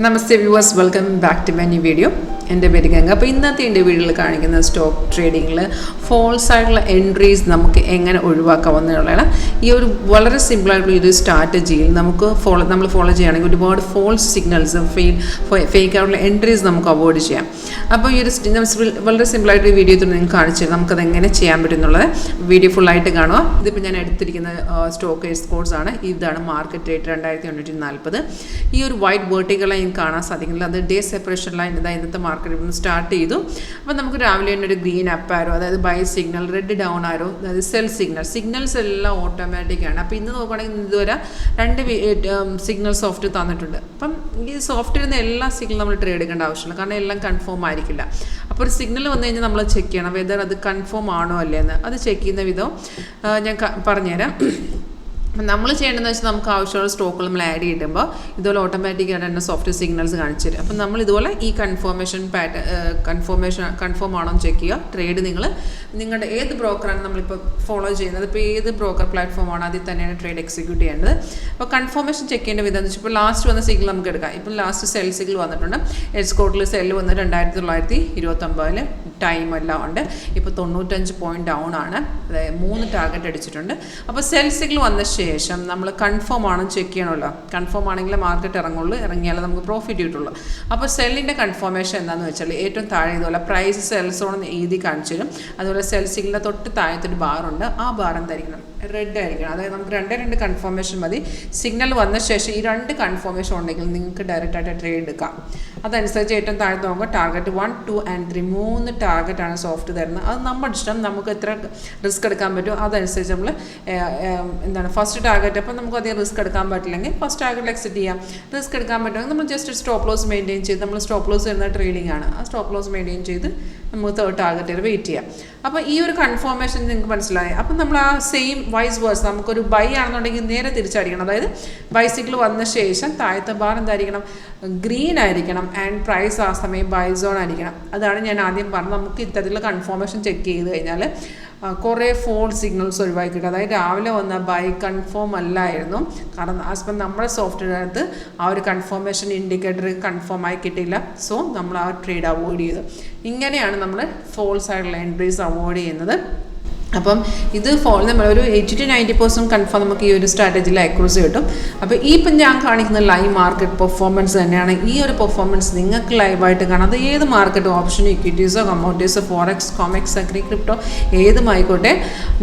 Namaste viewers, welcome back to my new video. എൻ്റെ പേര് ഗംഗ. അപ്പോൾ ഇന്നത്തെ എൻ്റെ വീഡിയോയിൽ കാണിക്കുന്ന സ്റ്റോക്ക് ട്രേഡിങ്ങിൽ ഫോൾസ് ആയിട്ടുള്ള എൻട്രീസ് നമുക്ക് എങ്ങനെ ഒഴിവാക്കാവുന്നതാണ്. ഈ ഒരു വളരെ സിമ്പിളായിട്ടുള്ള ഒരു സ്ട്രാറ്റജിയിൽ നമുക്ക് നമ്മൾ ഫോളോ ചെയ്യുകയാണെങ്കിൽ ഒരുപാട് ഫോൾസ് സിഗ്നൽസ് ഫേക്ക് ആയിട്ടുള്ള എൻട്രീസ് നമുക്ക് അവോയ്ഡ് ചെയ്യാം. അപ്പോൾ ഈ ഒരു വളരെ സിമ്പിളായിട്ട് വീഡിയോ നിങ്ങൾക്ക് കാണിച്ചു തരാം നമുക്കത് എങ്ങനെ ചെയ്യാൻ പറ്റും എന്നുള്ളത്. വീഡിയോ ഫുള്ളായിട്ട് കാണുക. ഇതിപ്പോൾ ഞാൻ എടുത്തിരിക്കുന്ന സ്റ്റോക്കേഴ്സ് കോഡ്സ് ആണ്. ഇതാണ് മാർക്കറ്റ് റേറ്റ് 2140. ഈ ഒരു വൈറ്റ് വെർട്ടിക്കൽ ലൈൻ കാണാൻ സാധിക്കുന്നില്ല. അത് ഡേ സെപ്പറേഷൻ ലൈൻ ഇന്നത്തെ മാർക്കറ്റ് സ്റ്റാർട്ട് ചെയ്തു. അപ്പോൾ നമുക്ക് രാവിലെ തന്നെ ഒരു ഗ്രീൻ അപ്പ് ആരോ, അതായത് buy signal, red down arrow, അതായത് സെൽ സിഗ്നൽസ് എല്ലാം ഓട്ടോമാറ്റിക്കാണ്. അപ്പോൾ ഇന്ന് നോക്കുകയാണെങ്കിൽ ഇതുവരെ 2 സിഗ്നൽ സോഫ്റ്റ് തന്നിട്ടുണ്ട്. അപ്പം ഈ സോഫ്റ്റ് ഇരുന്ന എല്ലാ സിഗ്നലും നമ്മൾ ട്രേഡ് എടുക്കേണ്ട ആവശ്യമില്ല, കാരണം എല്ലാം കൺഫേം ആയിരിക്കില്ല. അപ്പോൾ ഒരു സിഗ്നൽ വന്നു കഴിഞ്ഞാൽ നമ്മൾ ചെക്ക് ചെയ്യണം വെദർ അത് കൺഫേം ആണോ അല്ലേ എന്ന്. അത് ചെക്ക് ചെയ്യുന്ന വിധം ഞാൻ പറഞ്ഞുതരാം. നമ്മൾ ചെയ്യേണ്ടതെന്ന് വെച്ചാൽ നമുക്ക് ആവശ്യമുള്ള സ്റ്റോക്കുകൾ നമ്മൾ ആഡ് ചെയ്യുമ്പോൾ ഇതുപോലെ ഓട്ടോമാറ്റിക്കായിട്ട് തന്നെ സോഫ്റ്റ് സിഗ്നൽസ് കാണിച്ചു തരും. അപ്പം നമ്മൾ ഇതുപോലെ ഈ കൺഫേം ആണോ എന്ന് ചെക്ക് ചെയ്യുക. ട്രേഡ് നിങ്ങളുടെ ഏത് ബ്രോക്കറാണ് നമ്മളിപ്പോൾ ഫോളോ ചെയ്യുന്നത്, ഇപ്പോൾ ഏത് ബ്രോക്കർ പ്ലാറ്റ്ഫോമാണ് അതിൽ തന്നെയാണ് ട്രേഡ് എക്സിക്യൂട്ട് ചെയ്യേണ്ടത്. അപ്പോൾ കൺഫർമേഷൻ ചെക്ക് ചെയ്യേണ്ട വിധം എന്ന് വെച്ചാൽ ഇപ്പോൾ ലാസ്റ്റ് വന്ന സിഗ്നൽ നമുക്ക് എടുക്കാം. ഇപ്പം ലാസ്റ്റ് സെൽ സിഗ്നൽ വന്നിട്ടുണ്ട്. എച്ച് കോഡിൽ സെല്ല് വന്ന് 2929 ടൈം എല്ലാം ഉണ്ട്. ഇപ്പോൾ 95 പോയിൻറ്റ് ഡൗൺ ആണ്. അതായത് 3 ടാർഗറ്റ് അടിച്ചിട്ടുണ്ട്. അപ്പോൾ സെൽ സിഗ്നൽ വന്ന ശേഷം നമ്മൾ കൺഫേം ആണെന്ന് ചെക്ക് ചെയ്യണമല്ലോ. കൺഫേം ആണെങ്കിൽ മാർക്കറ്റ് ഇറങ്ങിയാലേ നമുക്ക് പ്രോഫിറ്റ് കിട്ടുള്ളൂ. അപ്പോൾ സെല്ലിൻ്റെ കൺഫർമേഷൻ എന്താണെന്ന് വെച്ചാൽ ഏറ്റവും താഴെ ഇതുപോലെ പ്രൈസ് സെൽസ് ഓൺ എഴുതി കാണിച്ചു തരും. അതുപോലെ സെൽ സിഗ്നലിൻ്റെ തൊട്ട് താഴത്തൊരു ബാറുണ്ട്. ആ ബാർ എന്തായിരിക്കണം? റെഡ് ആയിരിക്കണം. അതായത് നമുക്ക് 2 കൺഫർമേഷൻ മതി. സിഗ്നൽ വന്ന ശേഷം ഈ 2 കൺഫർമേഷൻ ഉണ്ടെങ്കിൽ നിങ്ങൾക്ക് ഡയറക്റ്റായിട്ട് ട്രേഡ് എടുക്കാം. അതനുസരിച്ച് ഏറ്റവും താഴത്ത് നോക്കുമ്പോൾ ടാർഗറ്റ് 1, 2 and 3 3 ടാർഗറ്റാണ് സോഫ്റ്റ് തരുന്നത്. അത് നമ്മുടെ ഇഷ്ടം, നമുക്ക് എത്ര റിസ്ക് എടുക്കാൻ പറ്റും അതനുസരിച്ച് നമ്മൾ ഫസ്റ്റ് ടാർഗറ്റ്. അപ്പോൾ നമുക്ക് അധികം റിസ്ക് എടുക്കാൻ പറ്റില്ലെങ്കിൽ ഫസ്റ്റ് ടാർഗറ്റ് എക്സിറ്റ് ചെയ്യാം. റിസ്ക് എടുക്കാൻ പറ്റുമെങ്കിൽ നമ്മൾ ജസ്റ്റ് സ്റ്റോപ്പ് ലോസ് മെയിൻറ്റെയിൻ ചെയ്ത്, നമ്മൾ സ്റ്റോപ്പ് ലോസ് വരുന്ന ട്രേഡിംഗ് ആണ്, ആ സ്റ്റോപ്പ് ലോസ് മെയിൻറ്റെയിൻ ചെയ്ത് നമുക്ക് 3rd ടാർഗറ്റ് വരെ വെയിറ്റ് ചെയ്യാം. അപ്പോൾ ഈ ഒരു കൺഫർമേഷൻ നിങ്ങൾക്ക് മനസ്സിലായി. അപ്പം നമ്മൾ ആ സെയിം വൈസ് വേഴ്സ് നമുക്കൊരു ബൈ ആണെന്നുണ്ടെങ്കിൽ നേരെ തിരിച്ചടിക്കണം. അതായത് ബൈസിക്കിൾ വന്ന ശേഷം താഴത്തെ ബാർ എന്തായിരിക്കണം? ഗ്രീൻ ആയിരിക്കണം. ആൻഡ് പ്രൈസ് ആ സമയം ബൈ സോൺ ആയിരിക്കണം. അതാണ് ഞാൻ ആദ്യം പറഞ്ഞത്. നമുക്ക് ഇത്തരത്തിലുള്ള കൺഫർമേഷൻ ചെക്ക് ചെയ്ത് കഴിഞ്ഞാൽ കുറേ ഫോൾ സിഗ്നൽസ് ഒഴിവാക്കി കിട്ടും. അതായത് രാവിലെ വന്ന ബൈ കൺഫേം അല്ലായിരുന്നു, കാരണം ആസ്പെൻ നമ്മുടെ സോഫ്റ്റ്വെയറിനകത്ത് ആ ഒരു കൺഫർമേഷൻ ഇൻഡിക്കേറ്റർ കൺഫേം ആയി കിട്ടിയില്ല. സോ നമ്മൾ ആ ട്രേഡ് അവോയ്ഡ് ചെയ്തു. ഇങ്ങനെയാണ് നമ്മൾ ഫോൾസ് ആയിട്ടുള്ള എൻട്രീസ് അവോയ്ഡ് ചെയ്യുന്നത്. അപ്പം ഇത് നമ്മൾ ഒരു 80 to 90% കൺഫേം നമുക്ക് ഈ ഒരു സ്ട്രാറ്റജിയിൽ അക്യൂറസി കിട്ടും. അപ്പോൾ ഈ ഇപ്പം ഞാൻ കാണിക്കുന്ന ലൈവ് മാർക്കറ്റ് പെർഫോമൻസ് തന്നെയാണ്. ഈ ഒരു പെർഫോമൻസ് നിങ്ങൾക്ക് ലൈവായിട്ട് കാണാം. അത് ഏത് മാർക്കറ്റ്, ഓപ്ഷൻ, ഇക്വിറ്റീസോ, കമ്മോഡിറ്റീസോ, ഫോറക്സ്, കോമെക്സ്, അഗ്രി, ക്രിപ്റ്റോ ഏതുമായിക്കോട്ടെ,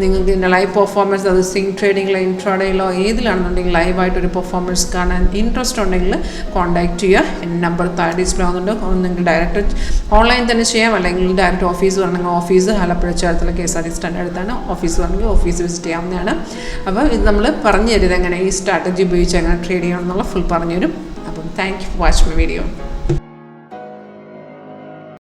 നിങ്ങൾക്ക് ഇതിൻ്റെ ലൈവ് പെർഫോമൻസ്, അത് സ്വിംഗ് ട്രേഡിങ്ങിലോ ഇൻട്രാഡേയിലോ ഏതിലാണെന്നുണ്ടെങ്കിൽ ലൈവായിട്ടൊരു പെർഫോമൻസ് കാണാൻ ഇൻട്രസ്റ്റ് ഉണ്ടെങ്കിൽ കോൺടാക്ട് ചെയ്യുക. എൻ്റെ നമ്പർ താഴെ ഡിസ്പ്ലേ ആവുന്നുണ്ട്. നിങ്ങൾക്ക് ഡയറക്റ്റ് ഓൺലൈൻ തന്നെ ചെയ്യാം, അല്ലെങ്കിൽ ഡയറക്റ്റ് ഓഫീസ് വരണമെങ്കിൽ ഓഫീസ് ആലപ്പുഴ ചേർത്തുള്ള KSRTC സ്റ്റാൻഡേർഡ് ഓഫീസ് വരണമെങ്കിൽ ഓഫീസ് വിസിറ്റ് ചെയ്യാവുന്നതാണ്. അപ്പോൾ ഇത് നമ്മൾ പറഞ്ഞു തരുന്നത് എങ്ങനെ ഈ സ്ട്രാറ്റജി ഉപയോഗിച്ച് എങ്ങനെ ട്രേഡ് ചെയ്യണം എന്നുള്ള ഫുൾ പറഞ്ഞു തരും. അപ്പം thank you for watching my video.